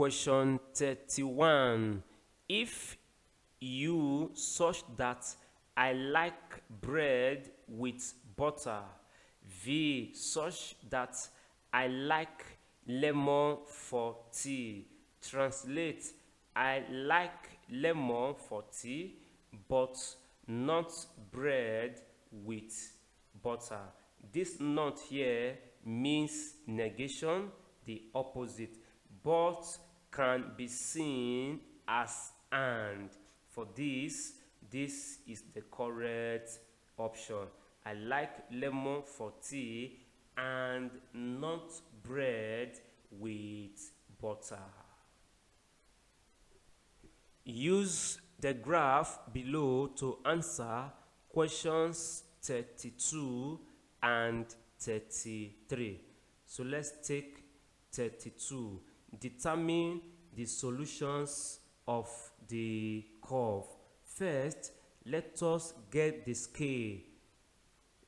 Question 31. If you such that I like bread with butter, V such that I like lemon for tea. Translate: I like lemon for tea, but not bread with butter. This not here means negation, the opposite, but can be seen as and. For this is the correct option. I like lemon for tea and not bread with butter. Use the graph below to answer questions 32 and 33. So let's take 32. Determine the solutions of the curve. First, let us get the scale.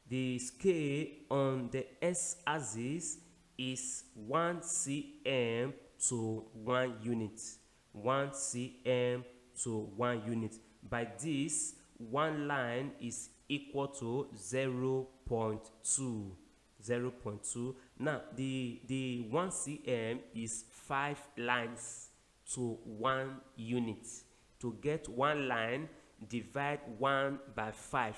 The scale on the x-axis is 1 cm to 1 unit. 1 cm to 1 unit. By this, one line is equal to 0.2. 0.2. Now, the 1 cm is 5 lines to 1 unit. To get one line, divide 1 by 5.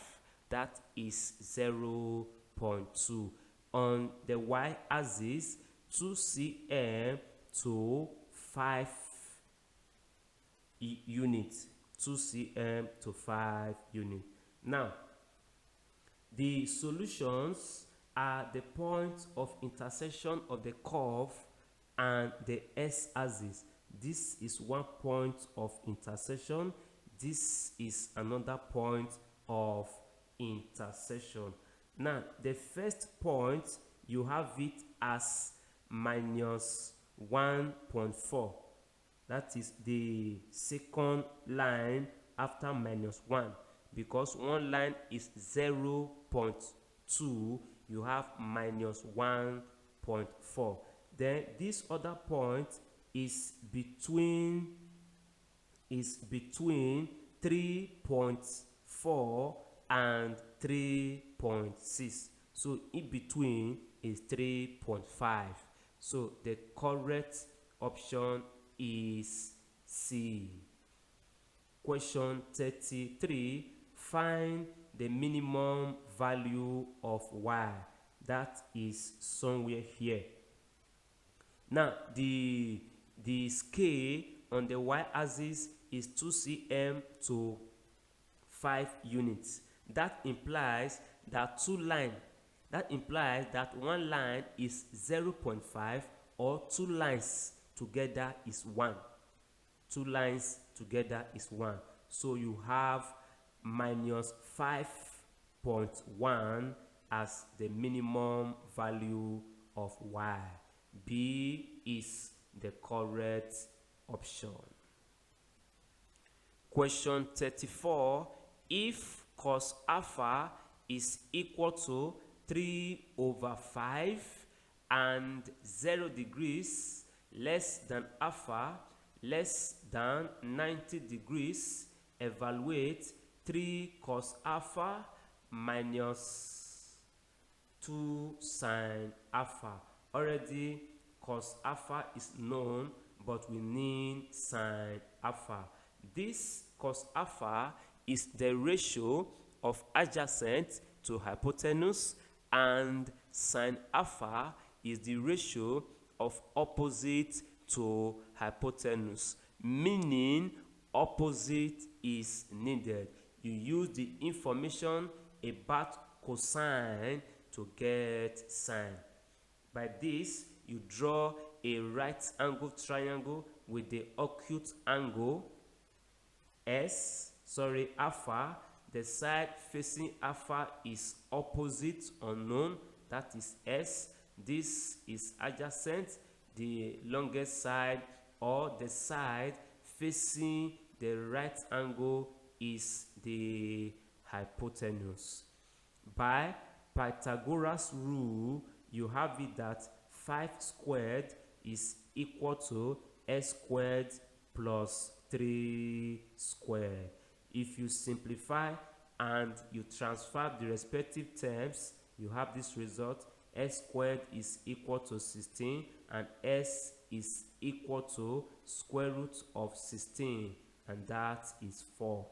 That is 0.2. On the y-axis, 2 cm to 5 units. 2 cm to 5 units. Now, the solutions are the points of intersection of the curve and the x-axis. This is one point of intersection. This is another point of intersection. Now, the first point, you have it as minus 1.4. That is the second line after minus 1. Because one line is 0.2, you have minus 1.4. Then this other point is between 3.4 and 3.6. So in between is 3.5. So the correct option is C. Question 33. Find the minimum value of y. That is somewhere here. Now, the scale on the y-axis is 2 cm to 5 units. That implies that one line is 0.5, or 2 lines together is 1. 2 lines together is 1. So you have minus 5.1 as the minimum value of y. B is the correct option. Question 34. If cos alpha is equal to 3/5 and 0 degrees less than alpha less than 90 degrees, evaluate 3 cos alpha minus 2 sin alpha. Already cos alpha is known, but we need sin alpha. This cos alpha is the ratio of adjacent to hypotenuse, and sin alpha is the ratio of opposite to hypotenuse, meaning opposite is needed. You use the information about cosine to get sine. By this, you draw a right angle triangle with the acute angle alpha. The side facing alpha is opposite unknown, that is S. This is adjacent, the longest side, or the side facing the right angle is the hypotenuse. By Pythagoras rule, you have it that 5 squared is equal to s squared plus 3 squared. If you simplify and you transfer the respective terms, you have this result: s squared is equal to 16 and s is equal to square root of 16, and that is 4.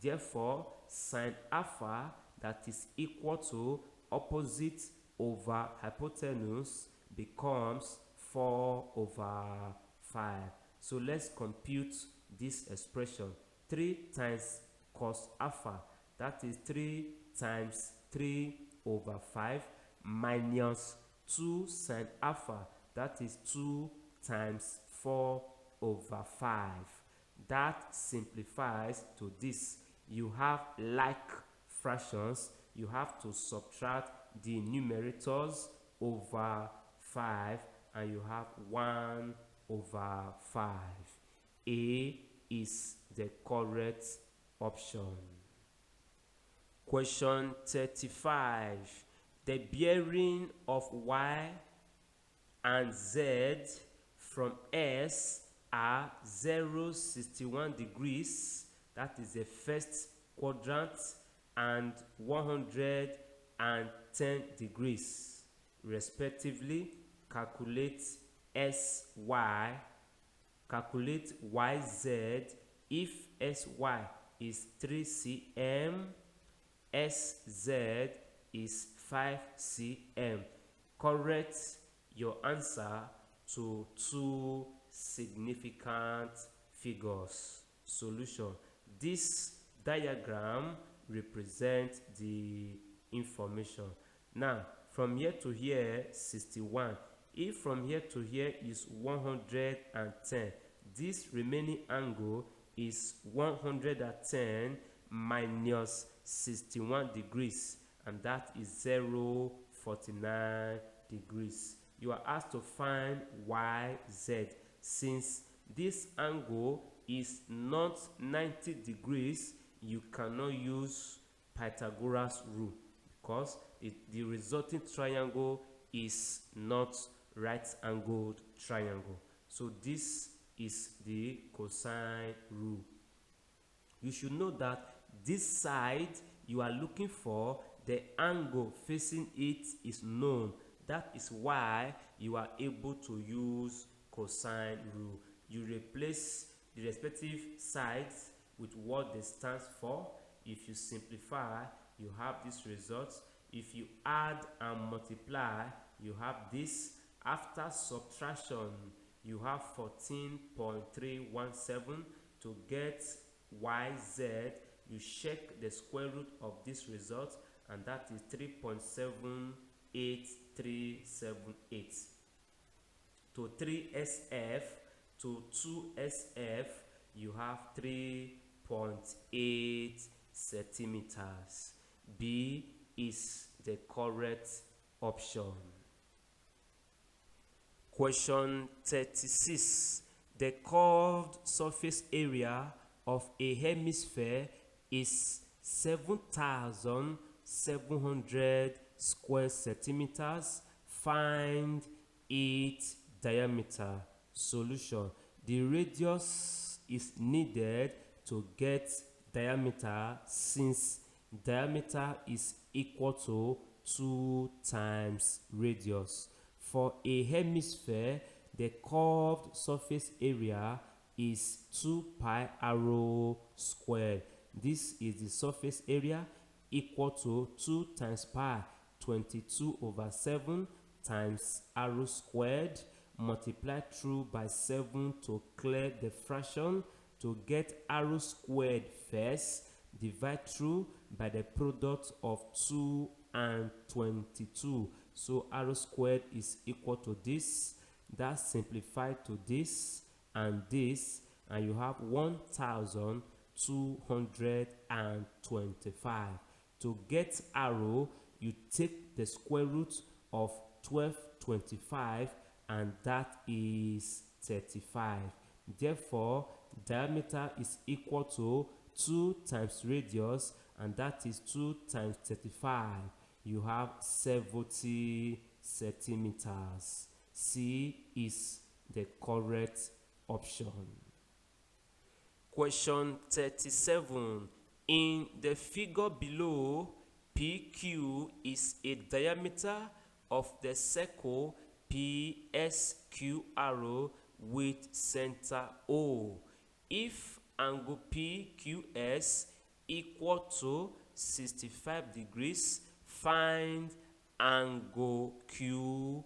Therefore, sine alpha, that is equal to opposite over hypotenuse, becomes 4 over 5. So let's compute this expression. 3 times cos alpha, that is 3 times 3 over 5, minus 2 sine alpha, that is 2 times 4 over 5. That simplifies to this. You have like fractions, you have to subtract the numerators over 5, and you have 1 over 5. A is the correct option. Question 35. The bearing of y and z from S are 0, 61 degrees, that is the first quadrant, and 110 degrees respectively. Calculate SY, calculate YZ. If SY is 3 cm, SZ is 5 cm. Correct your answer to two significant figures. Solution. This diagram represents the information. Now, from here to here, 61. If from here to here is 110, this remaining angle is 110 minus 61 degrees, and that is 0.49 degrees. You are asked to find YZ. Since this angle is not 90 degrees, you cannot use Pythagoras rule because the resulting triangle is not right-angled triangle. So this is the cosine rule. You should know that this side you are looking for, the angle facing it is known. That is why you are able to use cosine rule. You replace the respective sides with what they stand for. If you simplify, you have this result. If you add and multiply, you have this. After subtraction, you have 14.317. To get YZ, you check the square root of this result, and that is 3.78378. To 3SF, to 2SF, you have 3.8 centimeters. B is the correct option. Question 36. The curved surface area of a hemisphere is 7,700 square centimeters. Find its diameter. Solution. The radius is needed to get diameter, since diameter is equal to 2 times radius. For a hemisphere, the curved surface area is 2 pi r squared. This is the surface area, equal to 2 times pi, 22 over 7 times r squared, multiplied through by 7 to clear the fraction. To get r squared first, divide through by the product of 2 and 22. So r squared is equal to this. That simplified to this and this, and you have 1,225. To get r, you take the square root of 1225, and that is 35. Therefore, diameter is equal to 2 times radius, and that is 2 times 35. You have 70 centimeters. C is the correct option. Question 37. In the figure below, PQ is a diameter of the circle PSQR with center O. If angle PQS equal to 65 degrees, find angle QRS.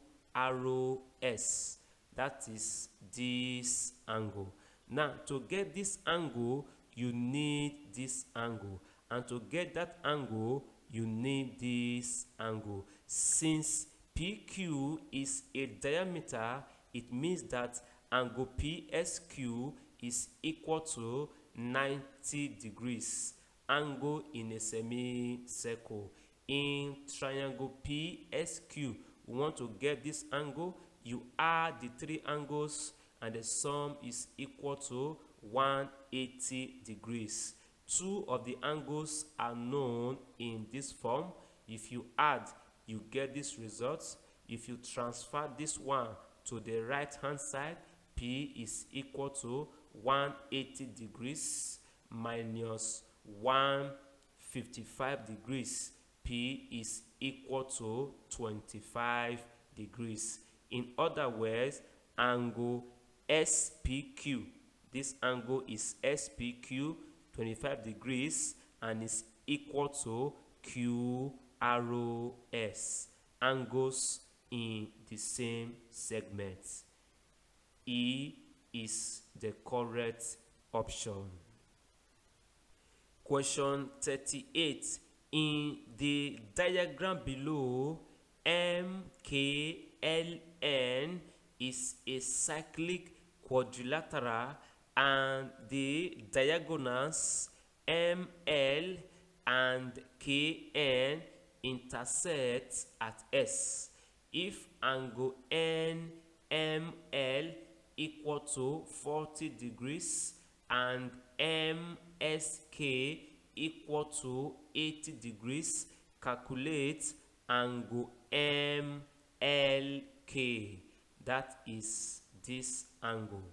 That is this angle. Now, to get this angle, you need this angle. And to get that angle, you need this angle. Since PQ is a diameter, it means that angle PSQ is equal to 90 degrees. Angle in a semicircle. In triangle PSQ, we want to get this angle. You add the three angles and the sum is equal to 180 degrees. Two of the angles are known in this form. If you add, you get this result. If you transfer this one to the right hand side, P is equal to 180 degrees minus 155 degrees. P is equal to 25 degrees. In other words, angle SPQ. This angle is SPQ, 25 degrees, and is equal to QROS. Angles in the same segment. E is the correct option. Question 38. In the diagram below, MKLN is a cyclic quadrilateral and the diagonals ML and KN intersect at S. If angle NML equal to 40 degrees and MSK equal to 80 degrees, calculate angle MLK. That is this angle.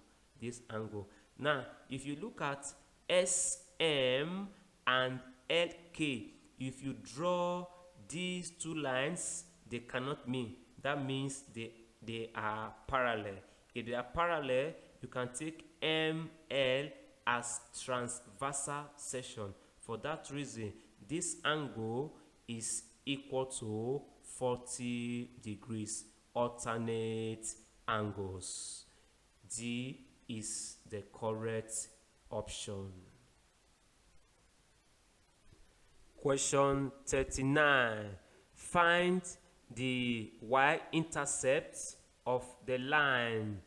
Now, if you look at SM and LK, if you draw these two lines, they cannot meet. That means they are parallel. If they are parallel, you can take ML as transversal section. For that reason, this angle is equal to 40 degrees. Alternate angles. D is the correct option. Question 39. Find the y-intercept of the line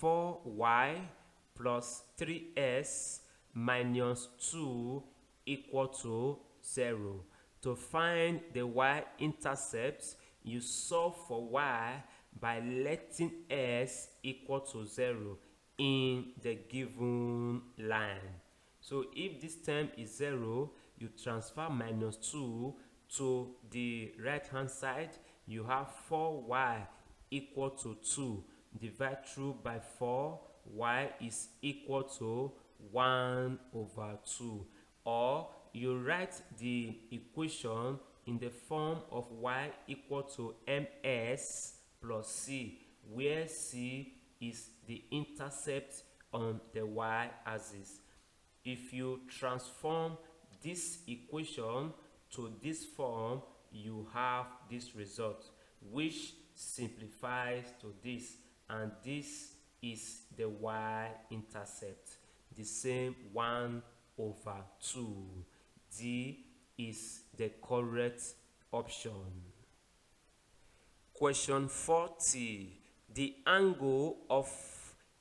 4y plus 3s minus 2 equal to 0. To find the y-intercept, you solve for y by letting s equal to 0 in the given line. So if this term is 0, you transfer minus 2 to the right hand side. You have 4y equal to 2. Divide through by 4, y is equal to 1 over 2. Or you write the equation in the form of y equal to ms plus c, where c is the intercept on the y-axis. If you transform this equation to this form, you have this result, which simplifies to this, and this is the y-intercept, the same 1 over 2. D is the correct option. Question 40. The angle of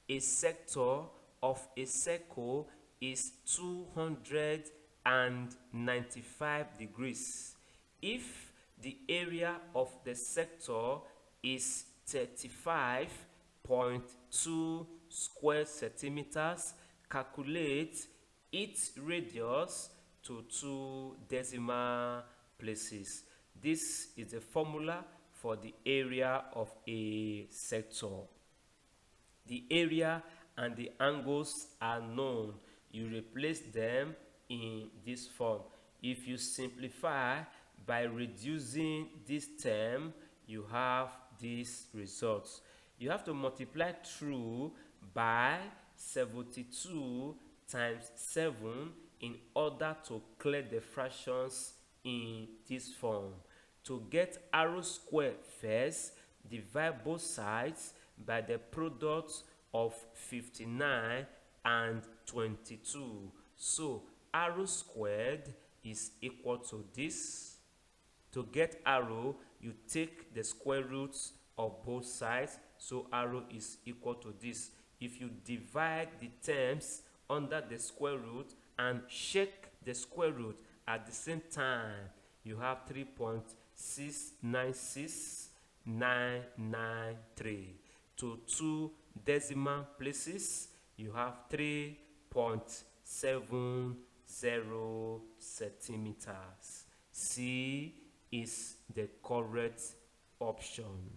a sector of a circle is 295 degrees. If the area of the sector is 35.2 square centimeters, calculate its radius to 2 decimal places. This is the formula for the area of a sector. The area and the angles are known. You replace them in this form. If you simplify by reducing this term, you have these results. You have to multiply through by 72 times 7 in order to clear the fractions in this form. To get r squared first, divide both sides by the product of 59 and 22. So r squared is equal to this. To get r, you take the square roots of both sides, so r is equal to this. If you divide the terms under the square root and shake the square root at the same time, you have 3.696993. To 2 decimal places, you have 3.70 centimeters. C is the correct option.